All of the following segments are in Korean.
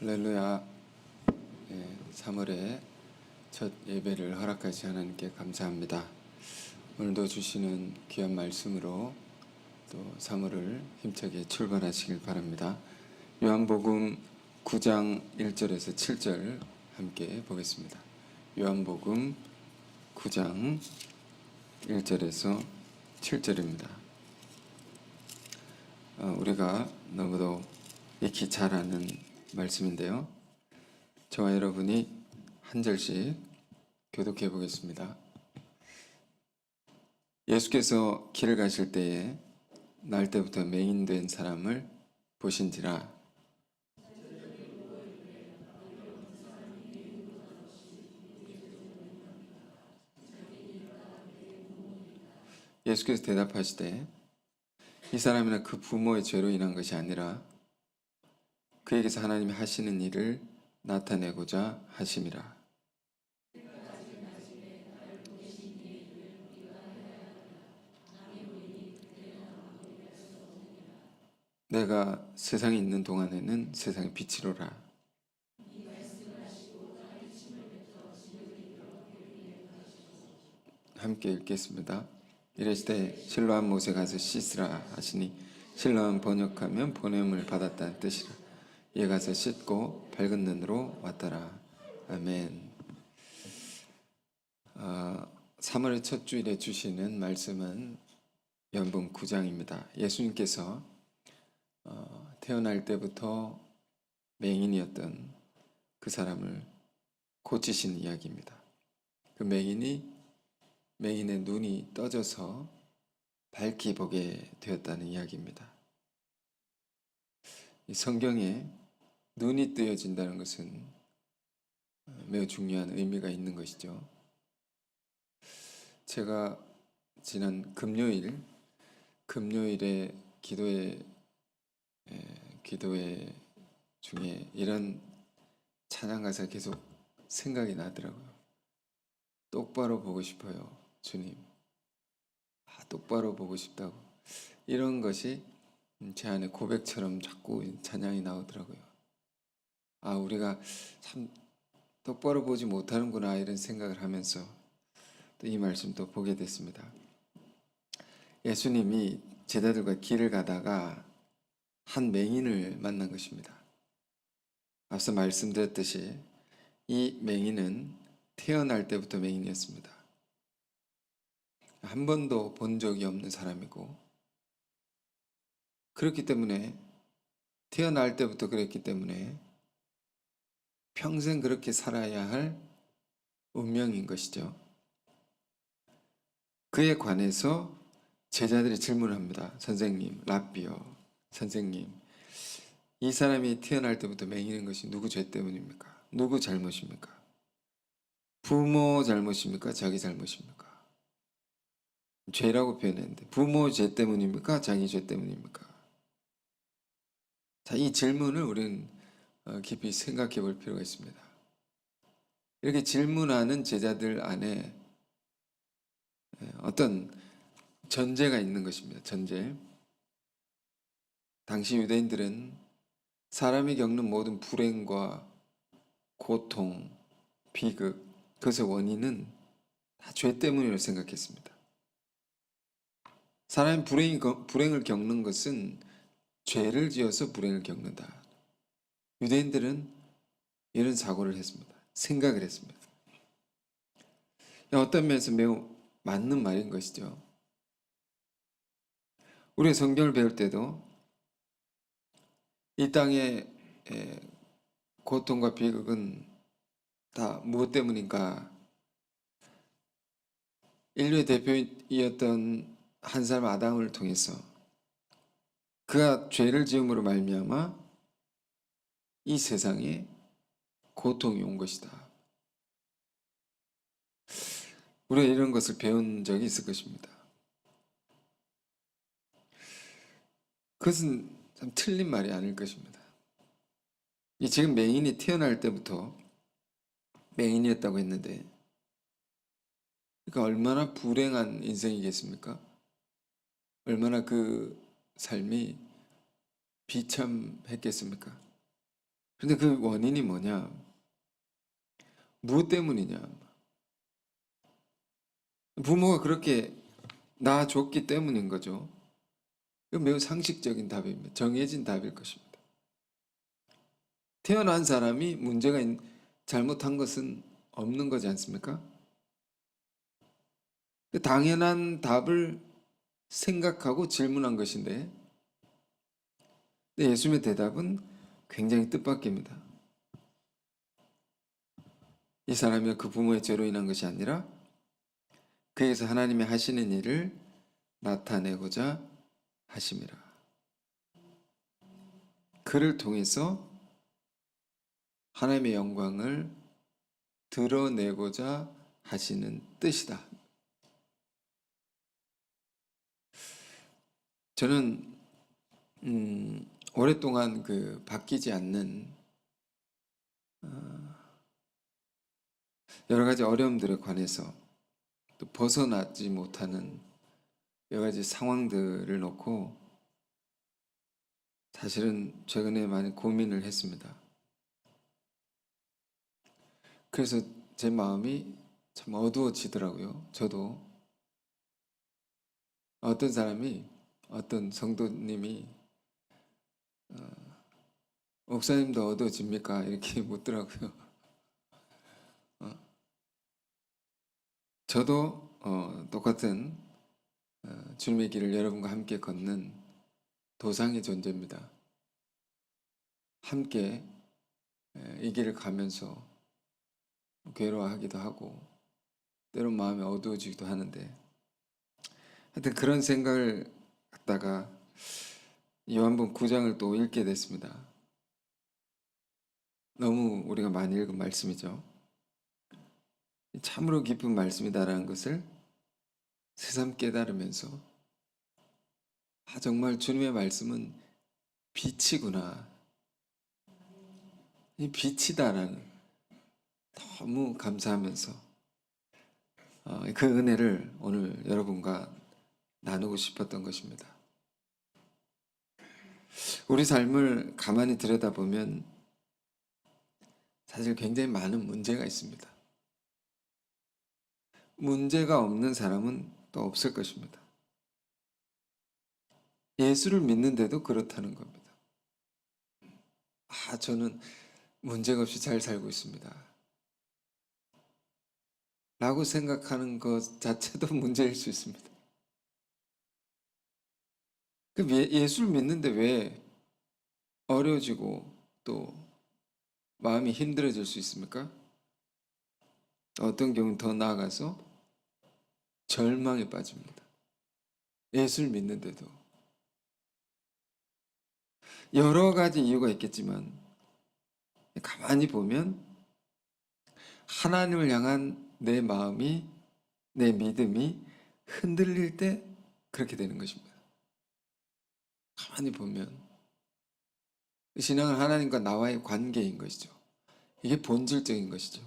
할렐루야. 3월에 첫 예배를 허락하시 하나님께 감사합니다. 오늘도 주시는 귀한 말씀으로 또 3월을 힘차게 출발하시길 바랍니다. 요한복음 9장 1절에서 7절 함께 보겠습니다. 요한복음 9장 1절에서 7절입니다. 우리가 너무도 익히 잘 아는 말씀인데요. 저와 여러분이 한 절씩 교독해 보겠습니다. 예수께서 길을 가실 때에 날 때부터 맹인된 사람을 보신지라. 예수께서 대답하시되 이 사람이나 그 부모의 죄로 인한 것이 아니라 그에게서 하나님이 하시는 일을 나타내고자 하심이라. 내가 세상에 있는 동안에는 세상의 빛이로라. 함께 읽겠습니다. 이르시되 실로암 못에 가서 씻으라 하시니 실로암 번역하면 보냄을 받았다는 뜻이라. 이에 가서 씻고 밝은 눈으로 왔더라. 아멘. 3월의 첫 주일에 주시는 말씀은 요한복음 9장입니다. 예수님께서 태어날 때부터 맹인이었던 그 사람을 고치신 이야기입니다. 그 맹인의 눈이 떠져서 밝게 보게 되었다는 이야기입니다. 이 성경에 눈이 뜨여진다는 것은 매우 중요한 의미가 있는 것이죠. 제가 지난 금요일에 기도회 중에 이런 찬양 가사가 계속 생각이 나더라고요. 똑바로 보고 싶어요, 주님. 똑바로 보고 싶다고. 이런 것이 제 안에 고백처럼 자꾸 찬양이 나오더라고요. 우리가 참 똑바로 보지 못하는구나 이런 생각을 하면서 또 이 말씀도 보게 됐습니다. 예수님이 제자들과 길을 가다가 한 맹인을 만난 것입니다. 앞서 말씀드렸듯이 이 맹인은 태어날 때부터 맹인이었습니다. 한 번도 본 적이 없는 사람이고, 그렇기 때문에 태어날 때부터 그랬기 때문에 평생 그렇게 살아야 할 운명인 것이죠. 그에 관해서 제자들이 질문을 합니다. 선생님, 랍비요, 선생님, 이 사람이 태어날 때부터 맹인인 것이 누구 죄 때문입니까? 누구 잘못입니까? 부모 잘못입니까? 자기 잘못입니까? 죄라고 표현했는데 부모 죄 때문입니까? 자기 죄 때문입니까? 자, 이 질문을 우리는 깊이 생각해 볼 필요가 있습니다. 이렇게 질문하는 제자들 안에 어떤 전제가 있는 것입니다. 전제. 당시 유대인들은 사람이 겪는 모든 불행과 고통, 비극, 그것의 원인은 다 죄 때문이라고 생각했습니다. 사람이 불행을 겪는 것은 죄를 지어서 불행을 겪는다. 유대인들은 이런 사고를 했습니다. 생각을 했습니다. 어떤 면에서 매우 맞는 말인 것이죠. 우리 성경을 배울 때도 이 땅의 고통과 비극은 다 무엇 때문인가? 인류의 대표이었던 한 사람 아담을 통해서 그가 죄를 지음으로 말미암아 이 세상에 고통이 온 것이다. 우리가 이런 것을 배운 적이 있을 것입니다. 그것은 참 틀린 말이 아닐 것입니다. 지금 맹인이 태어날 때부터 맹인이었다고 했는데, 그러니까 얼마나 불행한 인생이겠습니까? 얼마나 그 삶이 비참했겠습니까? 그런데 그 원인이 뭐냐? 무엇 때문이냐? 부모가 그렇게 낳아줬기 때문인 거죠. 이건 매우 상식적인 답입니다. 정해진 답일 것입니다. 태어난 사람이 잘못한 것은 없는 거지 않습니까? 당연한 답을 생각하고 질문한 것인데 예수님의 대답은 굉장히 뜻밖입니다. 이 사람이 그 부모의 죄로 인한 것이 아니라 그에게서 하나님이 하시는 일을 나타내고자 하심이라. 그를 통해서 하나님의 영광을 드러내고자 하시는 뜻이다. 저는 오랫동안 바뀌지 않는 여러 가지 어려움들에 관해서 또 벗어나지 못하는 여러 가지 상황들을 놓고 사실은 최근에 많이 고민을 했습니다. 그래서 제 마음이 참 어두워지더라고요. 저도 어떤 성도님이 목사님도 어두워집니까? 이렇게 묻더라고요. 저도 똑같은 주님의 길을 여러분과 함께 걷는 도상의 존재입니다. 함께 이 길을 가면서 괴로워하기도 하고 때론 마음이 어두워지기도 하는데 하여튼 그런 생각을 갖다가 요한복음 9장을 또 읽게 됐습니다. 너무 우리가 많이 읽은 말씀이죠. 참으로 깊은 말씀이다라는 것을 새삼 깨달으면서 정말 주님의 말씀은 빛이구나. 이 빛이다라는 너무 감사하면서 그 은혜를 오늘 여러분과 나누고 싶었던 것입니다. 우리 삶을 가만히 들여다보면 사실 굉장히 많은 문제가 있습니다. 문제가 없는 사람은 또 없을 것입니다. 예수를 믿는데도 그렇다는 겁니다. 저는 문제가 없이 잘 살고 있습니다. 라고 생각하는 것 자체도 문제일 수 있습니다. 예수를 믿는데 왜 어려워지고 또 마음이 힘들어질 수 있습니까? 어떤 경우는 더 나아가서 절망에 빠집니다. 예수를 믿는데도. 여러 가지 이유가 있겠지만 가만히 보면 하나님을 향한 내 마음이, 내 믿음이 흔들릴 때 그렇게 되는 것입니다. 가만히 보면 신앙은 하나님과 나와의 관계인 것이죠. 이게 본질적인 것이죠.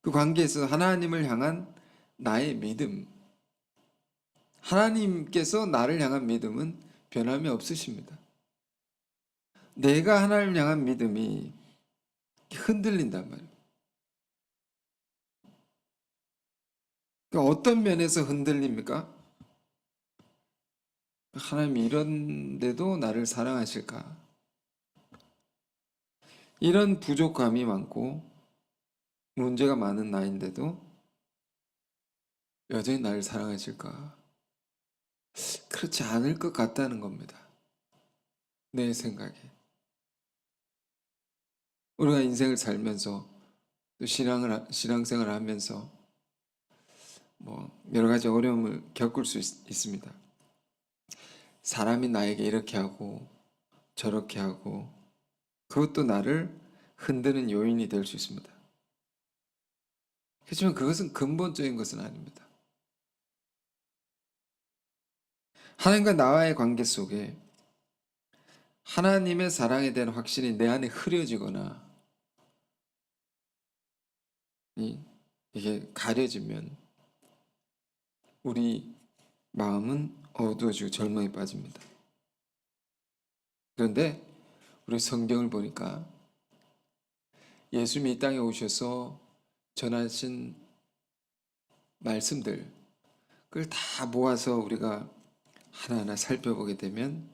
그 관계에서 하나님을 향한 나의 믿음, 하나님께서 나를 향한 믿음은 변함이 없으십니다. 내가 하나님을 향한 믿음이 흔들린단 말이에요. 그러니까 어떤 면에서 흔들립니까? 하나님이 이런데도 나를 사랑하실까? 이런 부족함이 많고 문제가 많은 나인데도 여전히 나를 사랑하실까? 그렇지 않을 것 같다는 겁니다. 내 생각에. 우리가 인생을 살면서 또 신앙생활을 하면서 여러 가지 어려움을 겪을 수 있습니다. 사람이 나에게 이렇게 하고 저렇게 하고 그것도 나를 흔드는 요인이 될 수 있습니다. 하지만 그것은 근본적인 것은 아닙니다. 하나님과 나와의 관계 속에 하나님의 사랑에 대한 확신이 내 안에 흐려지거나 이게 가려지면 우리 마음은 어두워지고 절망에 빠집니다. 그런데 우리 성경을 보니까 예수님이 이 땅에 오셔서 전하신 말씀들, 그걸 다 모아서 우리가 하나하나 살펴보게 되면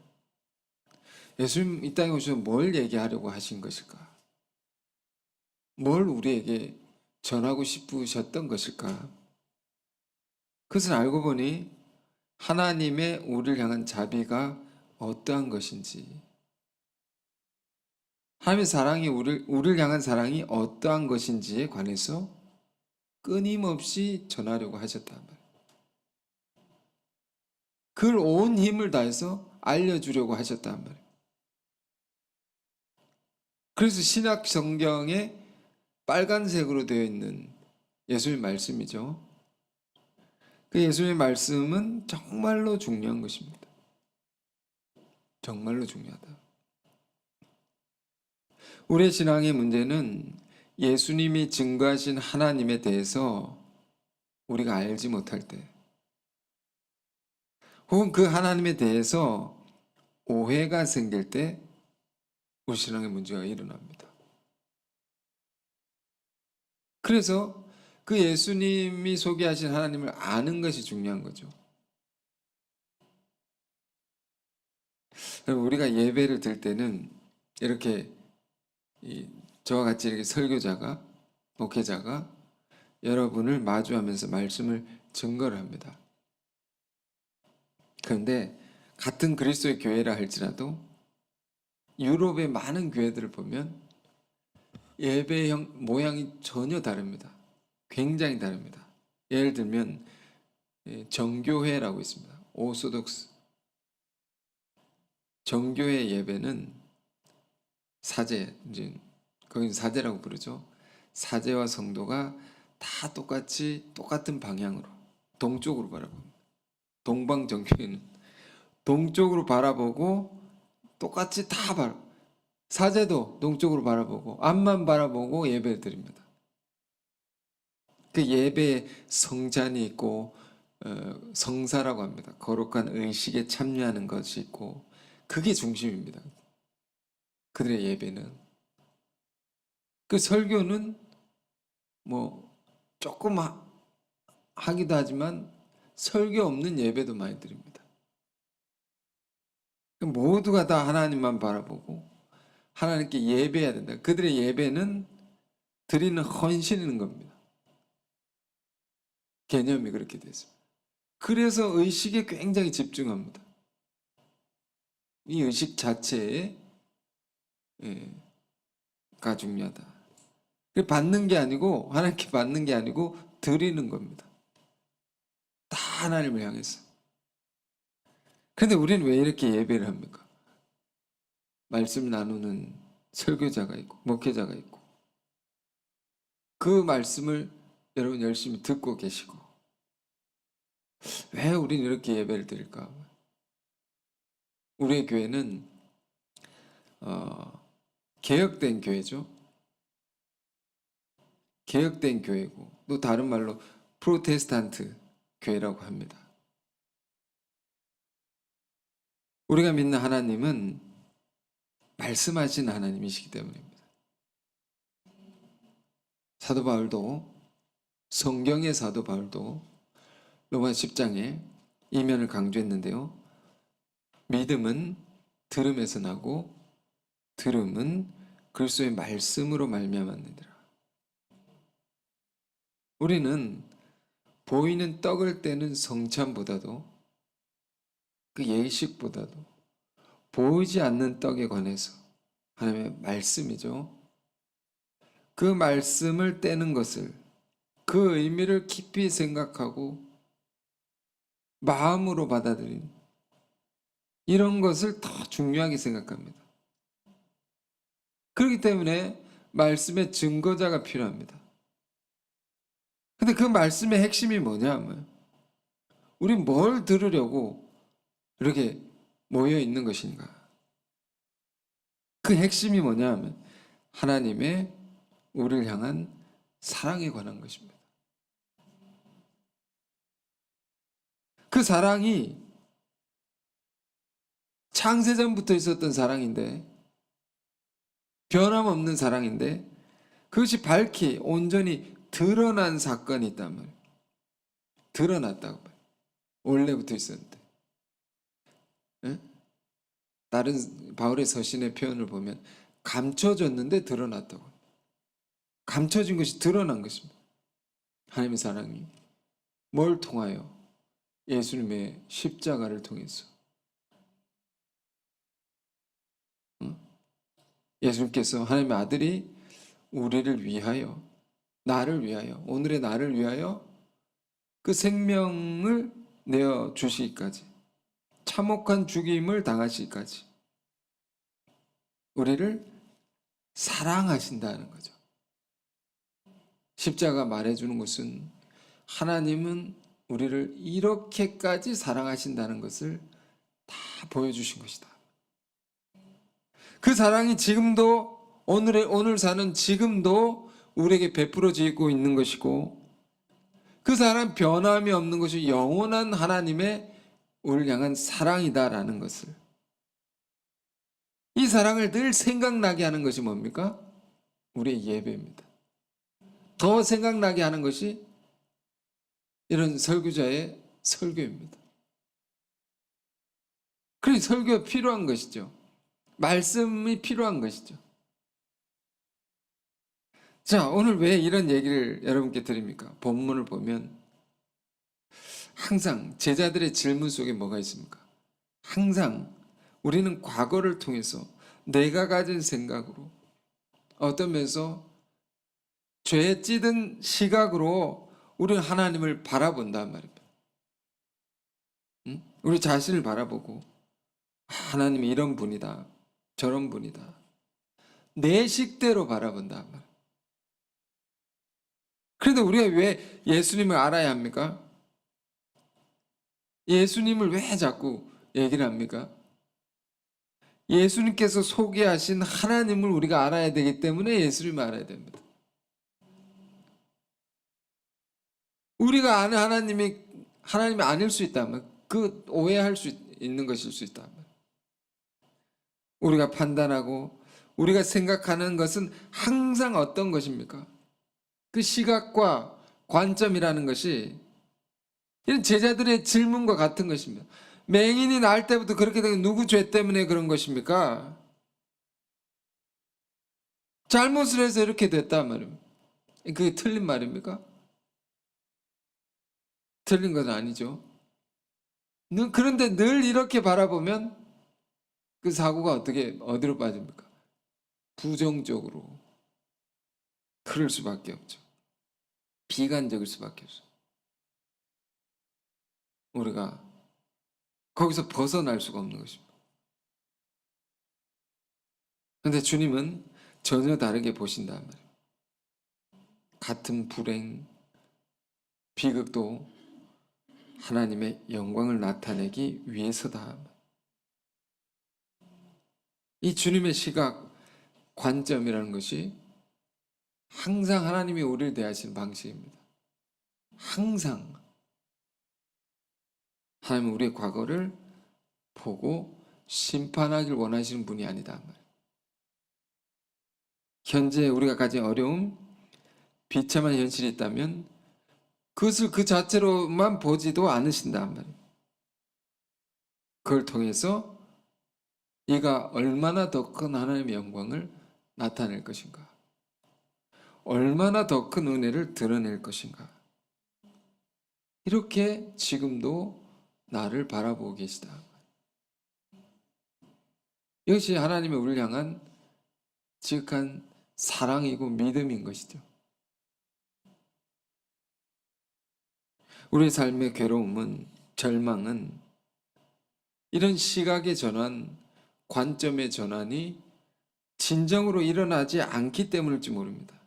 예수님 이 땅에 오셔서 뭘 얘기하려고 하신 것일까? 뭘 우리에게 전하고 싶으셨던 것일까? 그것을 알고 보니 하나님의 우리를 향한 자비가 어떠한 것인지, 하나님의 사랑이 우리를 향한 사랑이 어떠한 것인지에 관해서 끊임없이 전하려고 하셨단 말이에요. 그걸 온 힘을 다해서 알려주려고 하셨단 말이에요. 그래서 신약 성경에 빨간색으로 되어 있는 예수님의 말씀이죠. 그 예수님의 말씀은 정말로 중요한 것입니다. 정말로 중요하다. 우리의 신앙의 문제는 예수님이 증거하신 하나님에 대해서 우리가 알지 못할 때, 혹은 그 하나님에 대해서 오해가 생길 때 우리 신앙의 문제가 일어납니다. 그래서 그 예수님이 소개하신 하나님을 아는 것이 중요한 거죠. 우리가 예배를 드릴 때는 이렇게 저와 같이 이렇게 설교자가, 목회자가 여러분을 마주하면서 말씀을 증거를 합니다. 그런데 같은 그리스도의 교회라 할지라도 유럽의 많은 교회들을 보면 예배형 모양이 전혀 다릅니다. 굉장히 다릅니다. 예를 들면 정교회라고 있습니다. 오소독스. 정교회 예배는 사제, 이제 거기는 사제라고 부르죠. 사제와 성도가 다 똑같은 방향으로 동쪽으로 바라봅니다. 동방정교회는 동쪽으로 바라보고 똑같이 다 사제도 동쪽으로 바라보고 앞만 바라보고 예배를 드립니다. 그 예배에 성찬이 있고 성사라고 합니다. 거룩한 의식에 참여하는 것이 있고 그게 중심입니다. 그들의 예배는. 그 설교는 뭐 조금 하기도 하지만 설교 없는 예배도 많이 드립니다. 모두가 다 하나님만 바라보고 하나님께 예배해야 된다. 그들의 예배는 드리는 헌신인 겁니다. 개념이 그렇게 됐습니다. 그래서 의식에 굉장히 집중합니다. 이 의식 자체가 중요하다. 받는 게 아니고 하나님께 받는 게 아니고 드리는 겁니다. 다 하나님을 향해서. 그런데 우리는 왜 이렇게 예배를 합니까? 말씀 나누는 설교자가 있고 목회자가 있고 그 말씀을 여러분 열심히 듣고 계시고 왜 우리는 이렇게 예배를 드릴까? 우리의 교회는 개혁된 교회죠. 개혁된 교회고 또 다른 말로 프로테스탄트 교회라고 합니다. 우리가 믿는 하나님은 말씀하신 하나님이시기 때문입니다. 사도 바울도 성경의 사도 바울도 로마 10장에 이면을 강조했는데요. 믿음은 들음에서 나고 들음은 그리스도의 말씀으로 말미암았느니라. 우리는 보이는 떡을 떼는 성찬보다도 그 예식보다도 보이지 않는 떡에 관해서 하나님의 말씀이죠. 그 말씀을 떼는 것을 그 의미를 깊이 생각하고 마음으로 받아들인 이런 것을 더 중요하게 생각합니다. 그렇기 때문에 말씀의 증거자가 필요합니다. 근데 그 말씀의 핵심이 뭐냐면 우리 뭘 들으려고 이렇게 모여 있는 것인가? 그 핵심이 뭐냐면 하나님의 우리를 향한 사랑에 관한 것입니다. 그 사랑이 창세전부터 있었던 사랑인데 변함없는 사랑인데 그것이 밝히 온전히 드러난 사건이 있단 말이에요. 드러났다고 말이에요. 원래부터 있었는데. 예? 다른 바울의 서신의 표현을 보면 감춰졌는데 드러났다고. 감춰진 것이 드러난 것입니다. 하나님의 사랑이 뭘 통하여? 예수님의 십자가를 통해서. 예수님께서 하나님의 아들이 우리를 위하여, 나를 위하여, 오늘의 나를 위하여 그 생명을 내어 주시기까지, 참혹한 죽임을 당하시기까지 우리를 사랑하신다는 거죠. 십자가 말해주는 것은 하나님은 우리를 이렇게까지 사랑하신다는 것을 다 보여주신 것이다. 그 사랑이 지금도 오늘 사는 지금도 우리에게 베풀어지고 있는 것이고, 그 사랑 변함이 없는 것이 영원한 하나님의 우리를 향한 사랑이다라는 것을, 이 사랑을 늘 생각나게 하는 것이 뭡니까? 우리의 예배입니다. 더 생각나게 하는 것이 이런 설교자의 설교입니다. 그러니 설교가 필요한 것이죠. 말씀이 필요한 것이죠. 자, 오늘 왜 이런 얘기를 여러분께 드립니까? 본문을 보면 항상 제자들의 질문 속에 뭐가 있습니까? 항상 우리는 과거를 통해서 내가 가진 생각으로, 어떤 면에서 죄에 찌든 시각으로 우리는 하나님을 바라본단 말입니다. 우리 자신을 바라보고 하나님이 이런 분이다, 저런 분이다, 내 식대로 바라본단 말이에요. 그런데 우리가 왜 예수님을 알아야 합니까? 예수님을 왜 자꾸 얘기를 합니까? 예수님께서 소개하신 하나님을 우리가 알아야 되기 때문에 예수님을 알아야 됩니다. 우리가 아는 하나님이 아닐 수 있다면, 그 오해할 수 있는 것일 수 있다면, 우리가 판단하고 우리가 생각하는 것은 항상 어떤 것입니까? 그 시각과 관점이라는 것이 이런 제자들의 질문과 같은 것입니다. 맹인이 날 때부터 그렇게 된 누구 죄 때문에 그런 것입니까? 잘못을 해서 이렇게 됐단 말입니다. 그게 틀린 말입니까? 틀린 건 아니죠. 그런데 늘 이렇게 바라보면 그 사고가 어디로 빠집니까? 부정적으로 그럴 수밖에 없죠. 비관적일 수밖에 없어요. 우리가 거기서 벗어날 수가 없는 것입니다. 그런데 주님은 전혀 다르게 보신단 말이에요. 같은 불행, 비극도 하나님의 영광을 나타내기 위해서다. 이 주님의 시각, 관점이라는 것이 항상 하나님이 우리를 대하시는 방식입니다. 항상 하나님은 우리의 과거를 보고 심판하길 원하시는 분이 아니다. 현재 우리가 가진 어려움, 비참한 현실이 있다면 그것을 그 자체로만 보지도 않으신단 말이에요. 그걸 통해서 얘가 얼마나 더 큰 하나님의 영광을 나타낼 것인가, 얼마나 더 큰 은혜를 드러낼 것인가, 이렇게 지금도 나를 바라보고 계시다. 이것이 하나님의 우리를 향한 지극한 사랑이고 믿음인 것이죠. 우리의 삶의 괴로움은, 절망은 이런 시각의 전환, 관점의 전환이 진정으로 일어나지 않기 때문일지 모릅니다.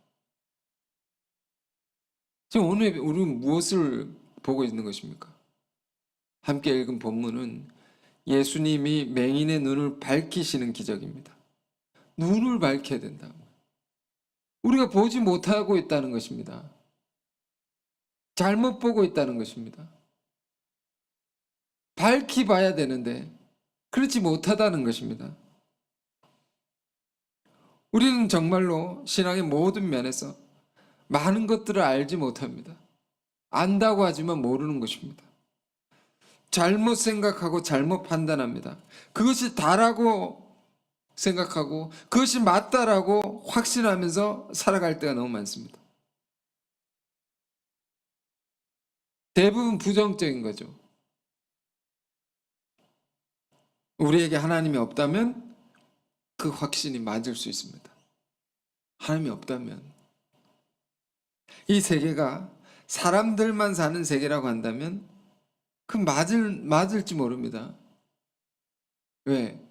지금 오늘 우리는 무엇을 보고 있는 것입니까? 함께 읽은 본문은 예수님이 맹인의 눈을 밝히시는 기적입니다. 눈을 밝혀야 된다. 우리가 보지 못하고 있다는 것입니다. 잘못 보고 있다는 것입니다. 밝히 봐야 되는데 그렇지 못하다는 것입니다. 우리는 정말로 신앙의 모든 면에서 많은 것들을 알지 못합니다. 안다고 하지만 모르는 것입니다. 잘못 생각하고 잘못 판단합니다. 그것이 다라고 생각하고 그것이 맞다라고 확신하면서 살아갈 때가 너무 많습니다. 대부분 부정적인 거죠. 우리에게 하나님이 없다면 그 확신이 맞을 수 있습니다. 하나님이 없다면 이 세계가 사람들만 사는 세계라고 한다면 그 맞을지 모릅니다. 왜?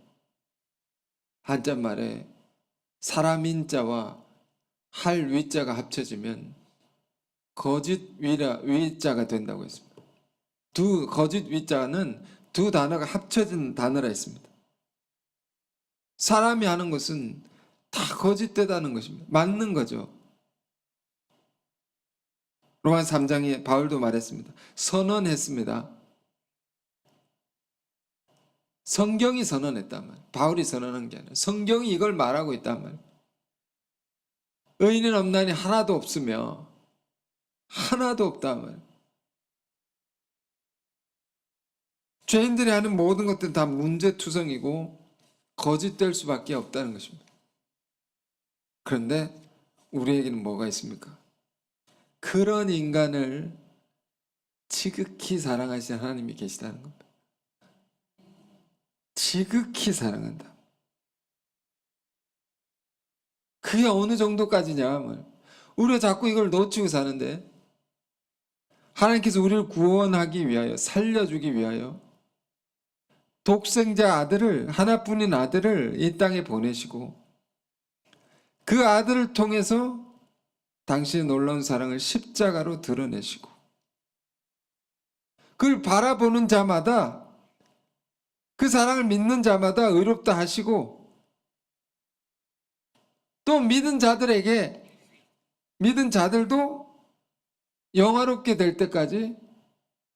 한자말에 사람인자와 할 위자가 합쳐지면 거짓 위자가 된다고 했습니다. 거짓 위자는 두 단어가 합쳐진 단어라 했습니다. 사람이 하는 것은 다 거짓되다는 것입니다. 맞는 거죠. 로마서 3장에 바울도 말했습니다. 선언했습니다. 성경이 선언했단 말이에요. 바울이 선언한 게 아니라 성경이 이걸 말하고 있단 말이에요. 의인은 없나니 하나도 없으며 하나도 없단 말이에요. 죄인들이 하는 모든 것들은 다 문제투성이고 거짓될 수밖에 없다는 것입니다. 그런데 우리에게는 뭐가 있습니까? 그런 인간을 지극히 사랑하시는 하나님이 계시다는 겁니다. 지극히 사랑한다. 그게 어느 정도까지냐? 우리가 자꾸 이걸 놓치고 사는데 하나님께서 우리를 구원하기 위하여 살려주기 위하여 독생자 아들을 하나뿐인 아들을 이 땅에 보내시고 그 아들을 통해서 당신의 놀라운 사랑을 십자가로 드러내시고 그걸 바라보는 자마다 그 사랑을 믿는 자마다 의롭다 하시고 또 믿은 자들도 영화롭게 될 때까지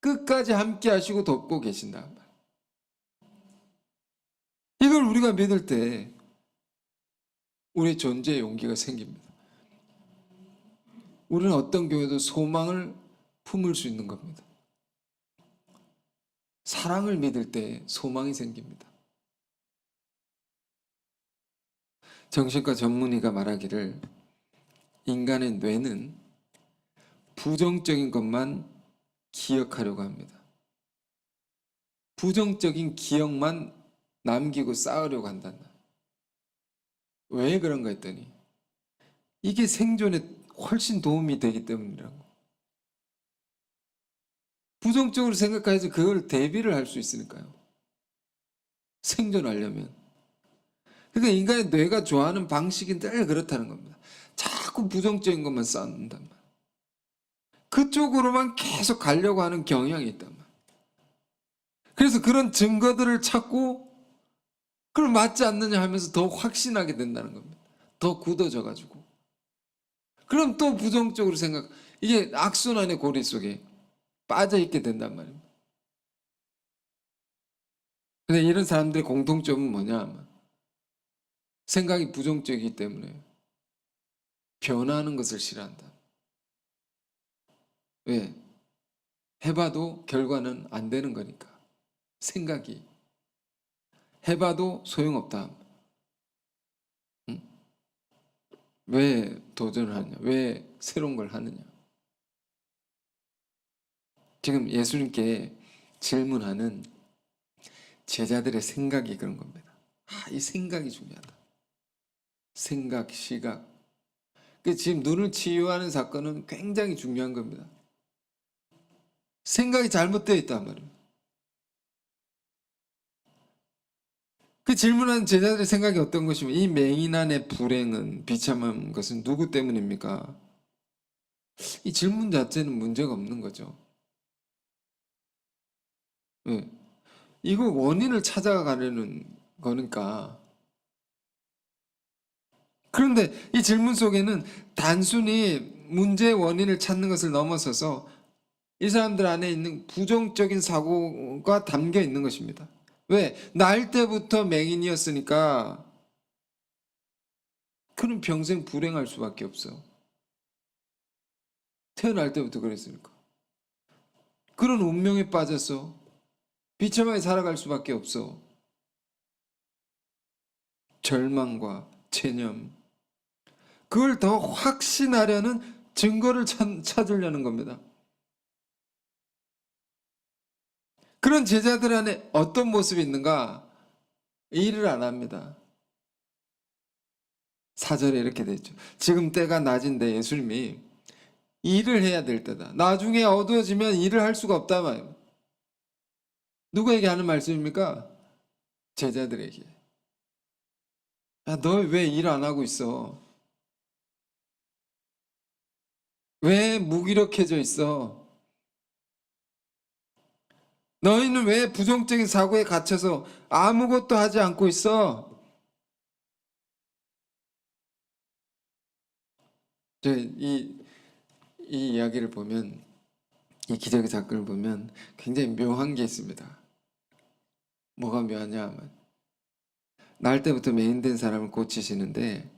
끝까지 함께 하시고 돕고 계신다. 이걸 우리가 믿을 때 우리 존재의 용기가 생깁니다. 우리는 어떤 교회도 소망을 품을 수 있는 겁니다. 사랑을 믿을 때 소망이 생깁니다. 정신과 전문의가 말하기를 인간의 뇌는 부정적인 것만 기억하려고 합니다. 부정적인 기억만 남기고 쌓으려고 한단다. 왜 그런가 했더니 이게 생존에 훨씬 도움이 되기 때문이라고. 부정적으로 생각해야지 그걸 대비를 할 수 있으니까요. 생존하려면. 그러니까 인간의 뇌가 좋아하는 방식이 늘 그렇다는 겁니다. 자꾸 부정적인 것만 쌓는단 말이에요. 그쪽으로만 계속 가려고 하는 경향이 있단 말이에요. 그래서 그런 증거들을 찾고 그걸 맞지 않느냐 하면서 더 확신하게 된다는 겁니다. 더 굳어져가지고. 그럼 또 부정적으로 이게 악순환의 고리 속에 빠져있게 된단 말입니다. 근데 이런 사람들의 공통점은 뭐냐? 생각이 부정적이기 때문에 변화하는 것을 싫어한다. 왜? 해봐도 결과는 안 되는 거니까. 생각이. 해봐도 소용없다. 응? 왜 도전을 하느냐? 왜 새로운 걸 하느냐? 지금 예수님께 질문하는 제자들의 생각이 그런 겁니다. 이 생각이 중요하다. 생각, 시각. 지금 눈을 치유하는 사건은 굉장히 중요한 겁니다. 생각이 잘못되어 있단 말이에요. 그 질문하는 제자들의 생각이 어떤 것이면 이 맹인한의 불행은 비참한 것은 누구 때문입니까? 이 질문 자체는 문제가 없는 거죠. 네. 이거 원인을 찾아가려는 거니까. 그런데 이 질문 속에는 단순히 문제의 원인을 찾는 것을 넘어서서 이 사람들 안에 있는 부정적인 사고가 담겨 있는 것입니다. 왜? 날 때부터 맹인이었으니까 그는 평생 불행할 수밖에 없어. 태어날 때부터 그랬으니까. 그런 운명에 빠져서 비참하게 살아갈 수밖에 없어. 절망과 체념. 그걸 더 확신하려는 증거를 찾으려는 겁니다. 그런 제자들 안에 어떤 모습이 있는가? 일을 안 합니다. 4절에 이렇게 돼 있죠. 지금 때가 낮인데 예수님이 일을 해야 될 때다. 나중에 어두워지면 일을 할 수가 없다 말이에요. 누구에게 하는 말씀입니까? 제자들에게. 야, 너 왜 일 안 하고 있어? 왜 무기력해져 있어? 너희는 왜 부정적인 사고에 갇혀서 아무것도 하지 않고 있어? 이 이야기를 보면, 이 기적의 사건을 보면 굉장히 묘한 게 있습니다. 뭐가 묘하냐 하면, 날 때부터 맹인된 사람을 고치시는데,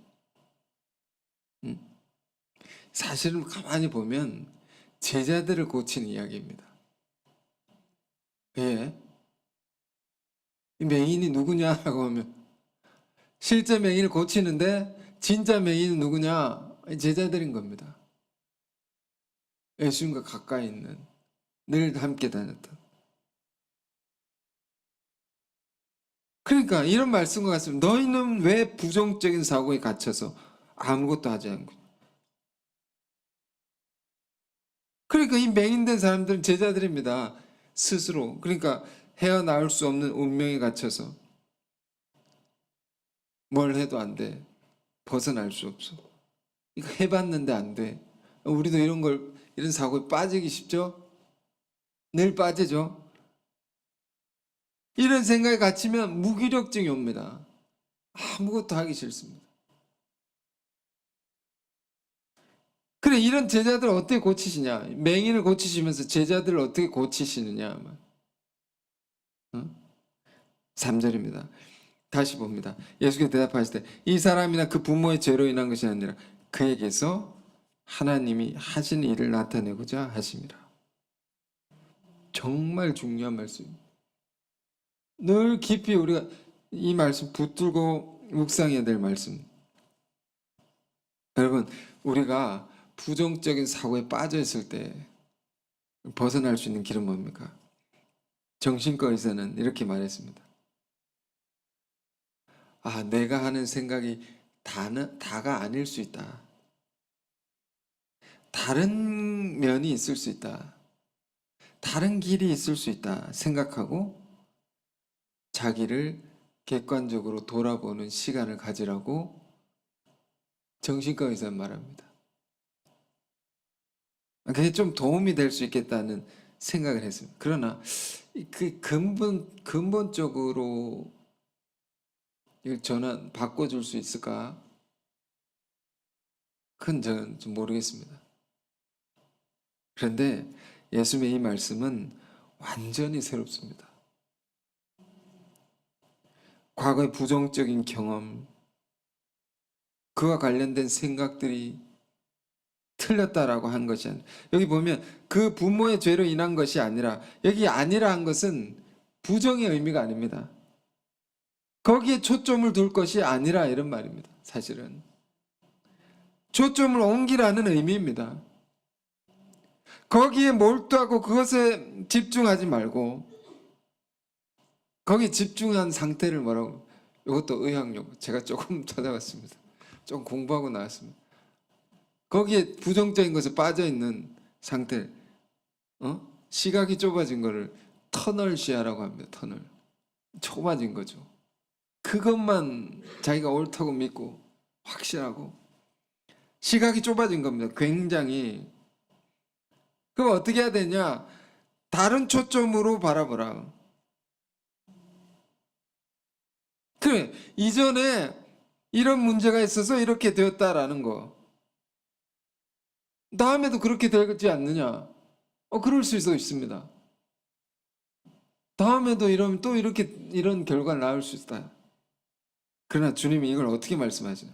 사실은 가만히 보면 제자들을 고치는 이야기입니다. 왜? 이 맹인이 누구냐라고 하면, 실제 맹인을 고치는데 진짜 맹인은 누구냐? 제자들인 겁니다. 예수님과 가까이 있는, 늘 함께 다녔던. 그러니까 이런 말씀과 같습니다. 너희는 왜 부정적인 사고에 갇혀서 아무것도 하지 않고. 그러니까 이 맹인된 사람들은 제자들입니다. 스스로. 그러니까 헤어나올 수 없는 운명에 갇혀서 뭘 해도 안 돼. 벗어날 수 없어. 이거 해봤는데 안 돼. 우리도 이런 사고에 빠지기 쉽죠? 늘 빠지죠? 이런 생각에 갇히면 무기력증이 옵니다. 아무것도 하기 싫습니다. 그래, 이런 제자들을 어떻게 고치시냐? 맹인을 고치시면서 제자들을 어떻게 고치시느냐? 응? 3절입니다. 다시 봅니다. 예수께서 대답하실 때 이 사람이나 그 부모의 죄로 인한 것이 아니라 그에게서 하나님이 하신 일을 나타내고자 하심이라. 정말 중요한 말씀입니다. 늘 깊이 우리가 이 말씀 붙들고 묵상해야 될 말씀. 여러분, 우리가 부정적인 사고에 빠져 있을 때 벗어날 수 있는 길은 뭡니까? 정신과 의사는 이렇게 말했습니다. 아, 내가 하는 생각이 다가 아닐 수 있다. 다른 면이 있을 수 있다. 다른 길이 있을 수 있다 생각하고 자기를 객관적으로 돌아보는 시간을 가지라고 정신과 의사는 말합니다. 그게 좀 도움이 될 수 있겠다는 생각을 했습니다. 그러나 그 근본적으로 이걸 바꿔줄 수 있을까? 그건 저는 좀 모르겠습니다. 그런데 예수님의 이 말씀은 완전히 새롭습니다. 과거의 부정적인 경험, 그와 관련된 생각들이 틀렸다라고 한 것이 아니라, 여기 보면 그 부모의 죄로 인한 것이 아니라, 여기 아니라 한 것은 부정의 의미가 아닙니다. 거기에 초점을 둘 것이 아니라 이런 말입니다. 사실은 초점을 옮기라는 의미입니다. 거기에 몰두하고 그것에 집중하지 말고 거기에 집중한 상태를 뭐라고, 이것도 의학용어, 제가 조금 찾아봤습니다. 좀 공부하고 나왔습니다. 거기에 부정적인 것에 빠져있는 상태, 시각이 좁아진 거를 터널 시야라고 합니다. 터널. 좁아진 거죠. 그것만 자기가 옳다고 믿고 확실하고 시각이 좁아진 겁니다. 굉장히. 그럼 어떻게 해야 되냐? 다른 초점으로 바라보라. 그래, 이전에 이런 문제가 있어서 이렇게 되었다라는 거. 다음에도 그렇게 되지 않느냐? 그럴 수도 있습니다. 다음에도 이러면 또 이런 결과가 나올 수 있다. 그러나 주님이 이걸 어떻게 말씀하시나?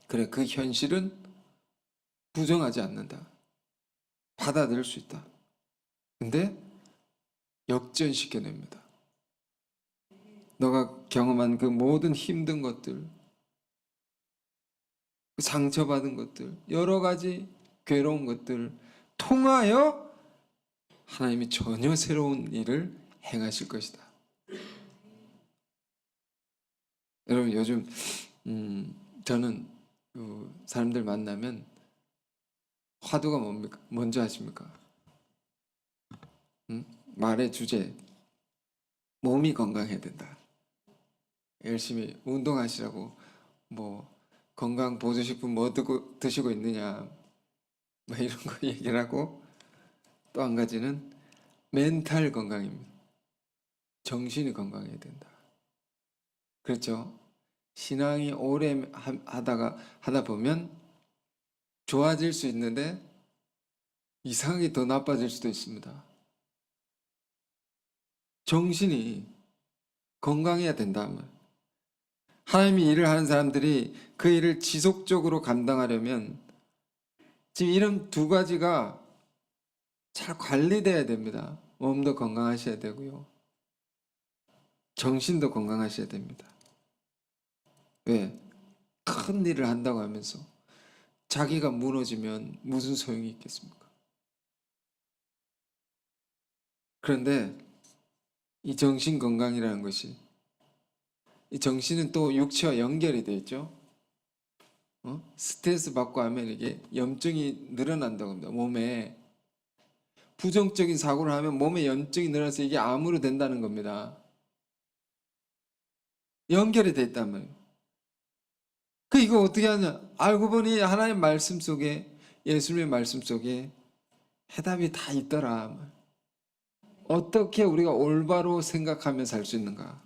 그래, 그 현실은 부정하지 않는다. 받아들일 수 있다. 근데 역전시켜냅니다. 너가 경험한 그 모든 힘든 것들, 상처받은 것들, 여러 가지 괴로운 것들 통하여 하나님이 전혀 새로운 일을 행하실 것이다. 여러분, 요즘 저는 사람들 만나면 화두가 뭡니까? 뭔지 아십니까? 말의 주제, 몸이 건강해야 된다. 열심히 운동하시라고, 뭐 건강 보조식품 뭐 드시고 있느냐, 뭐 이런 거 얘기를 하고, 또 한 가지는 멘탈 건강입니다. 정신이 건강해야 된다. 그렇죠? 신앙이 오래 하다 보면 좋아질 수 있는데 이상하게 더 나빠질 수도 있습니다. 정신이 건강해야 된다. 하나님이 일을 하는 사람들이 그 일을 지속적으로 감당하려면 지금 이런 두 가지가 잘 관리돼야 됩니다. 몸도 건강하셔야 되고요. 정신도 건강하셔야 됩니다. 왜? 큰 일을 한다고 하면서 자기가 무너지면 무슨 소용이 있겠습니까? 그런데 이 정신 건강이라는 것이, 이 정신은 또 육체와 연결이 되어 있죠. 스트레스 받고 하면 이게 염증이 늘어난다고 합니다. 몸에 부정적인 사고를 하면 몸에 염증이 늘어나서 이게 암으로 된다는 겁니다. 연결이 돼 있단 말이에요. 이거 어떻게 하냐? 알고 보니 하나님의 말씀 속에, 예수님의 말씀 속에 해답이 다 있더라. 어떻게 우리가 올바로 생각하며 살 수 있는가?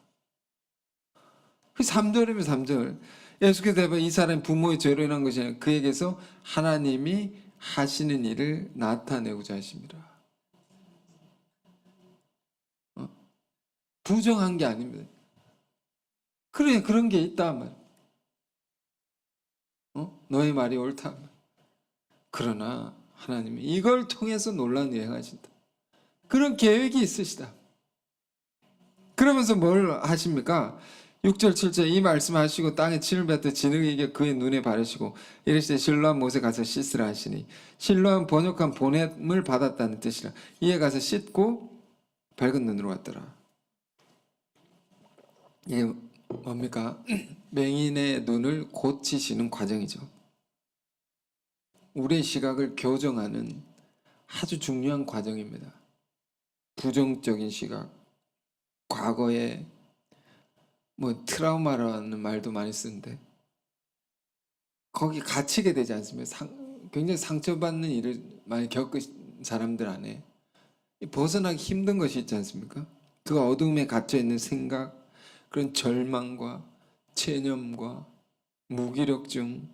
그 3절이면 3절. 예수께서 대답, 이 사람이 부모의 죄로 인한 것이 아니라 그에게서 하나님이 하시는 일을 나타내고자 하십니다. 부정한 게 아닙니다. 그래, 그런 게 있다 말. 너의 말이 옳다. 그러나 하나님이 이걸 통해서 놀라운 일을 행하신다. 그런 계획이 있으시다. 그러면서 뭘 하십니까? 6절 7절 이 말씀하시고 땅에 침을 뱉어 진흙에게 그의 눈에 바르시고 이르시되 실로암 못에 가서 씻으라 하시니, 실로암 번역한 보냄을 받았다는 뜻이라. 이에 가서 씻고 밝은 눈으로 왔더라. 이게 뭡니까? 맹인의 눈을 고치시는 과정이죠. 우리의 시각을 교정하는 아주 중요한 과정입니다. 부정적인 시각, 과거에 트라우마라는 말도 많이 쓰는데 거기 갇히게 되지 않습니까? 굉장히 상처받는 일을 많이 겪은 사람들 안에 벗어나기 힘든 것이 있지 않습니까? 그 어둠에 갇혀있는 생각, 그런 절망과 체념과 무기력증,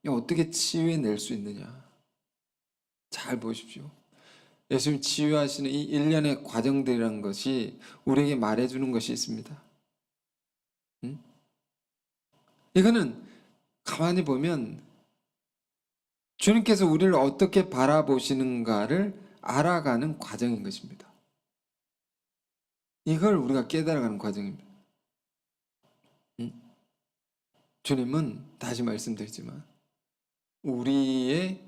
어떻게 치유해낼 수 있느냐? 잘 보십시오. 예수님 치유하시는 이 일련의 과정들이라는 것이 우리에게 말해주는 것이 있습니다. 이거는 가만히 보면 주님께서 우리를 어떻게 바라보시는가를 알아가는 과정인 것입니다. 이걸 우리가 깨달아가는 과정입니다. 주님은 다시 말씀드리지만 우리의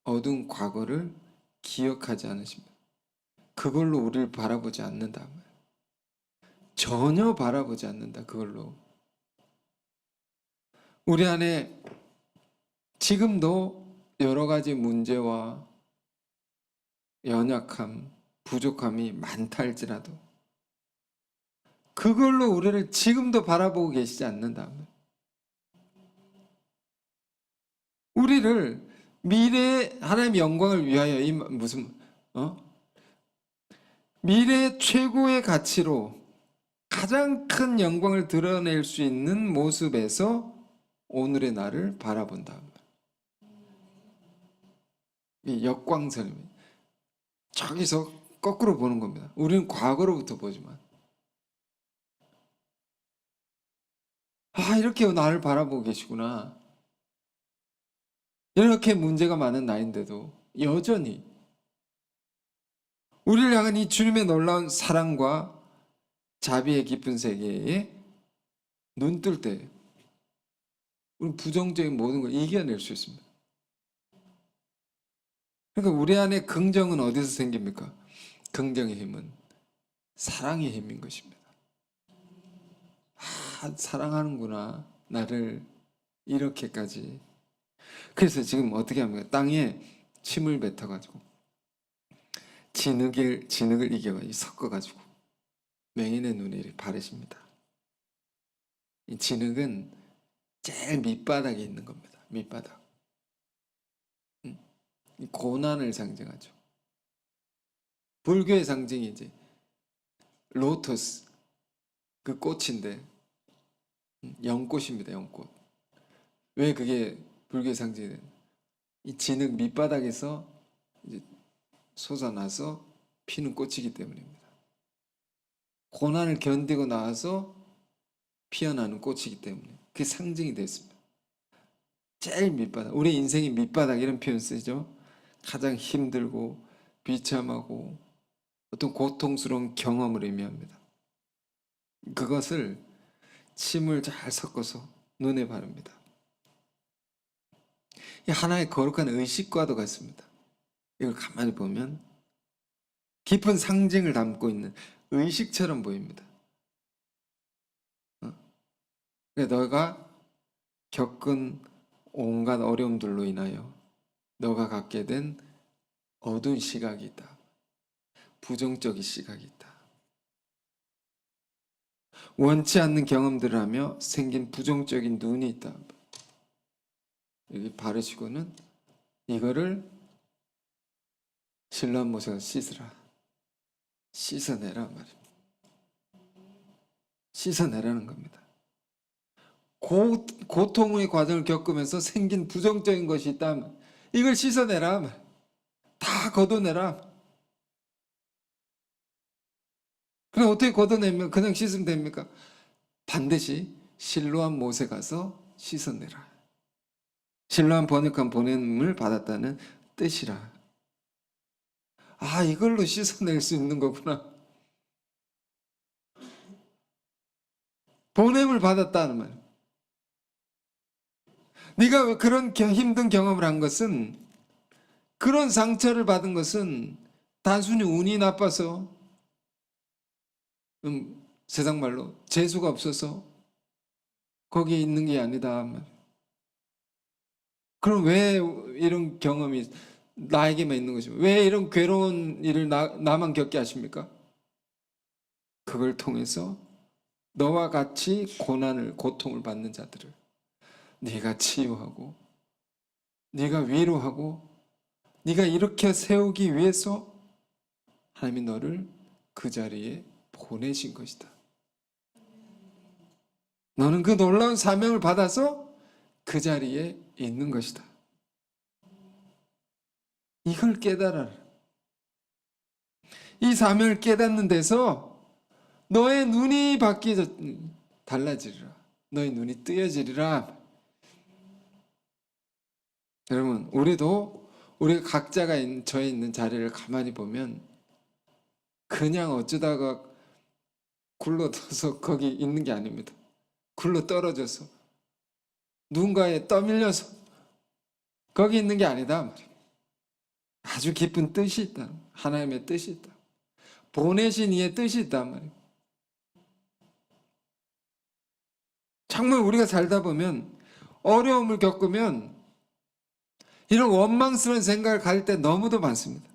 어두운 과거를 기억하지 않으십니다. 그걸로 우리를 바라보지 않는다. 전혀 바라보지 않는다. 그걸로. 우리 안에 지금도 여러 가지 문제와 연약함, 부족함이 많다 할지라도 그걸로 우리를 지금도 바라보고 계시지 않는다. 우리를 미래의 하나님의 영광을 위하여 미래의 최고의 가치로 가장 큰 영광을 드러낼 수 있는 모습에서 오늘의 나를 바라본다. 이 역광선입니다. 저기서 거꾸로 보는 겁니다. 우리는 과거로부터 보지만 이렇게 나를 바라보고 계시구나. 이렇게 문제가 많은 나이인데도 여전히 우리를 향한 이 주님의 놀라운 사랑과 자비의 깊은 세계에 눈 뜰 때 우리 부정적인 모든 걸 이겨낼 수 있습니다. 그러니까 우리 안에 긍정은 어디서 생깁니까? 긍정의 힘은 사랑의 힘인 것입니다. 사랑하는구나 나를 이렇게까지. 그래서 지금 어떻게 합니까? 땅에 침을 뱉어가지고 진흙을 이겨가지고 섞어가지고 맹인의 눈에 이렇게 바르십니다. 이 진흙은 제일 밑바닥에 있는 겁니다. 밑바닥. 이 고난을 상징하죠. 불교의 상징이 이제 로터스, 그 꽃인데 연꽃입니다. 연꽃. 왜 그게 불교의 상징이 되는? 이 진흙 밑바닥에서 이제 솟아나서 피는 꽃이기 때문입니다. 고난을 견디고 나와서 피어나는 꽃이기 때문에 그게 상징이 됐습니다. 제일 밑바닥, 우리 인생의 밑바닥 이런 표현 쓰죠. 가장 힘들고 비참하고 어떤 고통스러운 경험을 의미합니다. 그것을 침을 잘 섞어서 눈에 바릅니다. 이 하나의 거룩한 의식과도 같습니다. 이걸 가만히 보면 깊은 상징을 담고 있는 의식처럼 보입니다. 너가 겪은 온갖 어려움들로 인하여 너가 갖게 된 어두운 시각이 있다. 부정적인 시각이 있다. 원치 않는 경험들을 하며 생긴 부정적인 눈이 있다. 여기 바르시고는 이거를 실로암 모세가 씻으라. 씻어내라 말입니다. 씻어내라는 겁니다. 고통의 과정을 겪으면서 생긴 부정적인 것이 있다면 이걸 씻어내라. 다 걷어내라. 그럼 어떻게 걷어내면 그냥 씻으면 됩니까? 반드시 실로암 못에 가서 씻어내라. 실로암 번역한 보냄을 받았다는 뜻이라. 아, 이걸로 씻어낼 수 있는 거구나. 보냄을 받았다는 말. 네가 그런 힘든 경험을 한 것은, 그런 상처를 받은 것은 단순히 운이 나빠서, 세상 말로 재수가 없어서 거기에 있는 게 아니다. 그럼 왜 이런 경험이 나에게만 있는 것입니까? 왜 이런 괴로운 일을 나만 겪게 하십니까? 그걸 통해서 너와 같이 고통을 받는 자들을 네가 치유하고 네가 위로하고 네가 일으켜 세우기 위해서 하나님이 너를 그 자리에 보내신 것이다. 너는 그 놀라운 사명을 받아서 그 자리에 있는 것이다. 이걸 깨달아라. 이 사명을 깨닫는 데서 너의 눈이 달라지리라. 너의 눈이 뜨여지리라. 여러분, 우리가 각자가 저에 있는 자리를 가만히 보면 그냥 어쩌다가 굴러들어서 거기 있는 게 아닙니다. 굴러 떨어져서 누군가에 떠밀려서 거기 있는 게 아니다. 아주 깊은 뜻이 있다. 하나님의 뜻이 있다. 보내신 이의 뜻이 있단 말이에요. 정말 우리가 살다 보면 어려움을 겪으면 이런 원망스러운 생각을 가질 때 너무도 많습니다.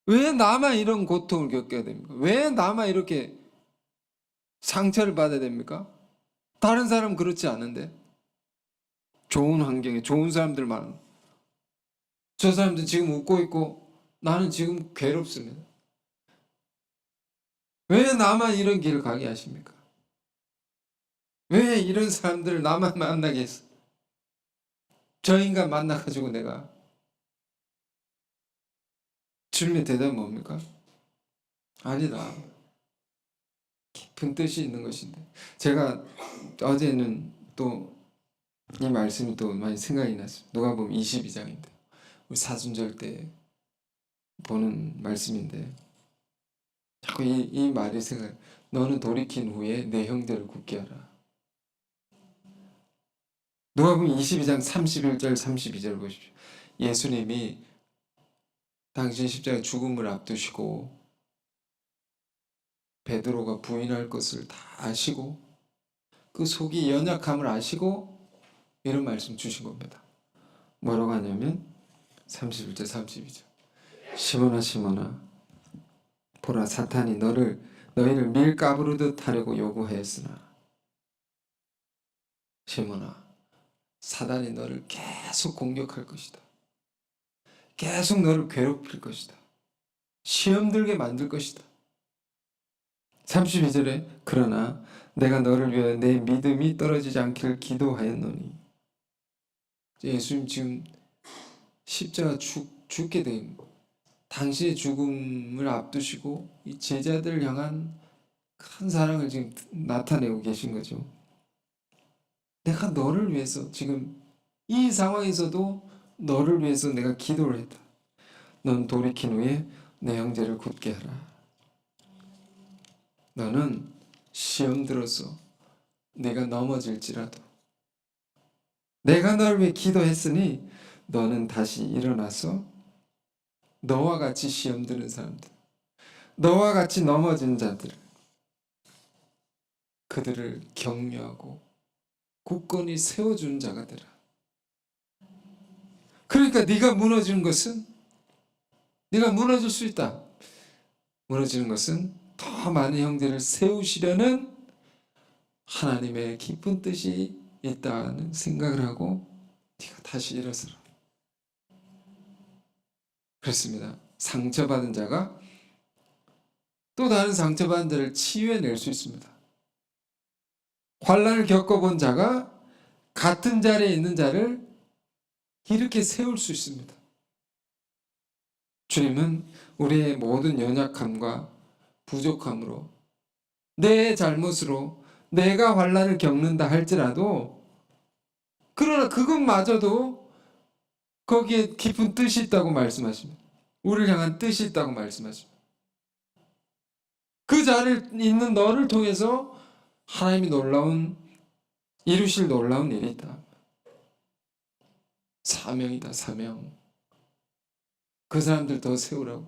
왜 나만 이런 고통을 겪어야 됩니까? 왜 나만 이렇게 상처를 받아야 됩니까? 다른 사람은 그렇지 않은데, 좋은 환경에 좋은 사람들 많은, 저 사람들 지금 웃고 있고 나는 지금 괴롭습니다. 왜 나만 이런 길을 가게 하십니까? 왜 이런 사람들을 나만 만나게 했어? 저 인간 만나가지고 내가. 주님의 대답은 뭡니까? 아니다. 깊은 뜻이 있는 것인데. 제가 어제는 또 이 말씀이 또 많이 생각이 났어요. 누가복음 22장인데 우리 사순절 때 보는 말씀인데 자꾸 이 말이 생각. 너는 돌이킨 후에 내 형제를 굳게 하라. 누가복음 22장 31절 32절 보십시오. 예수님이 당신 십자가 죽음을 앞두시고 베드로가 부인할 것을 다 아시고 그 속이 연약함을 아시고 이런 말씀 주신 겁니다. 뭐라고 하냐면 31절 32절 시몬아 시몬아 보라 사탄이 너희를 밀가부르듯 하려고 요구하였으나 시몬아 사단이 너를 계속 공격할 것이다. 계속 너를 괴롭힐 것이다. 시험 들게 만들 것이다. 32절에 그러나 내가 너를 위하여 내 믿음이 떨어지지 않기를 기도하였노니. 예수님 지금 십자가 죽게 된 당신의 죽음을 앞두시고 이 제자들을 향한 큰 사랑을 지금 나타내고 계신 거죠. 내가 너를 위해서 지금 이 상황에서도 너를 위해서 내가 기도를 했다. 넌 돌이킨 후에 내 형제를 굳게 하라. 너는 시험 들어서 내가 넘어질지라도 내가 너를 위해 기도했으니 너는 다시 일어나서 너와 같이 시험 드는 사람들, 너와 같이 넘어진 자들, 그들을 격려하고 굳건히 세워준 자가 되라. 그러니까 네가 무너지는 것은 네가 무너질 수 있다. 무너지는 것은 더 많은 형제를 세우시려는 하나님의 깊은 뜻이 있다는 생각을 하고 네가 다시 일어서라. 그렇습니다. 상처받은 자가 또 다른 상처받은 자를 치유해낼 수 있습니다. 환난을 겪어본 자가 같은 자리에 있는 자를 이렇게 세울 수 있습니다. 주님은 우리의 모든 연약함과 부족함으로 내 잘못으로 내가 환난을 겪는다 할지라도 그러나 그것마저도 거기에 깊은 뜻이 있다고 말씀하십니다. 우리를 향한 뜻이 있다고 말씀하십니다. 그 자리에 있는 너를 통해서 하나님이 이루실 놀라운 일이 있다. 사명이다, 사명. 그 사람들 더 세우라고,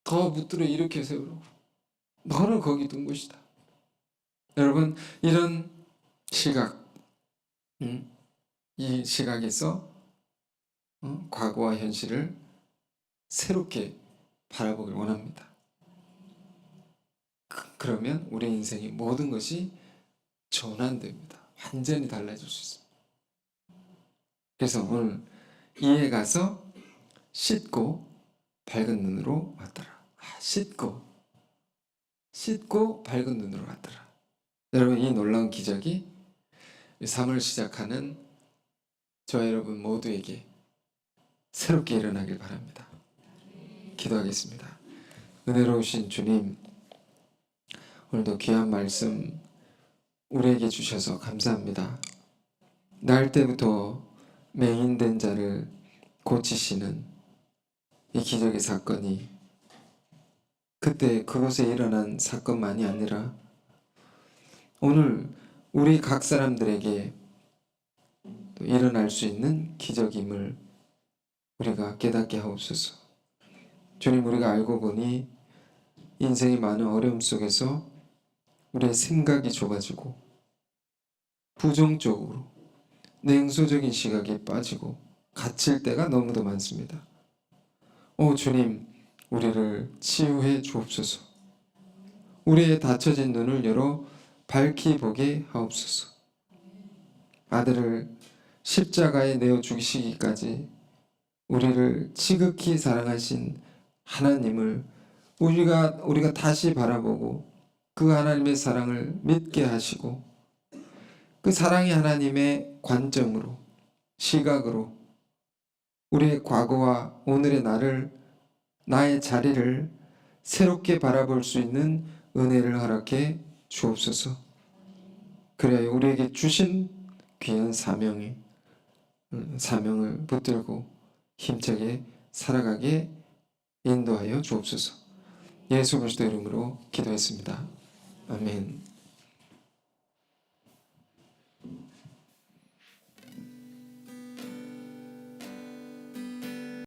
더 붙들어 일으켜 세우라고. 너는 거기 둔 것이다. 여러분, 이런 시각, 이 시각에서 과거와 현실을 새롭게 바라보길 원합니다. 그러면 우리 인생의 모든 것이 전환됩니다. 완전히 달라질 수 있습니다. 그래서 오늘 이에 가서 씻고 밝은 눈으로 왔더라. 씻고 밝은 눈으로 왔더라. 여러분, 이 놀라운 기적이 3월 시작하는 저와 여러분 모두에게 새롭게 일어나길 바랍니다. 기도하겠습니다. 은혜로우신 주님, 오늘도 귀한 말씀 우리에게 주셔서 감사합니다. 날 때부터 맹인된 자를 고치시는 이 기적의 사건이 그때 그곳에 일어난 사건만이 아니라 오늘 우리 각 사람들에게 일어날 수 있는 기적임을 우리가 깨닫게 하옵소서. 주님, 우리가 알고 보니 인생의 많은 어려움 속에서 우리의 생각이 좁아지고 부정적으로 냉소적인 시각에 빠지고 갇힐 때가 너무도 많습니다. 오 주님, 우리를 치유해 주옵소서. 우리의 닫혀진 눈을 열어 밝히 보게 하옵소서. 아들을 십자가에 내어 죽이시기까지 우리를 지극히 사랑하신 하나님을 우리가 다시 바라보고 그 하나님의 사랑을 믿게 하시고 그 사랑의 하나님의 관점으로, 시각으로 우리의 과거와 오늘의 나의 자리를 새롭게 바라볼 수 있는 은혜를 허락해 주옵소서. 그래야 우리에게 주신 귀한 사명을 붙들고 힘차게 살아가게 인도하여 주옵소서. 예수 그리스도 이름으로 기도했습니다. 아멘.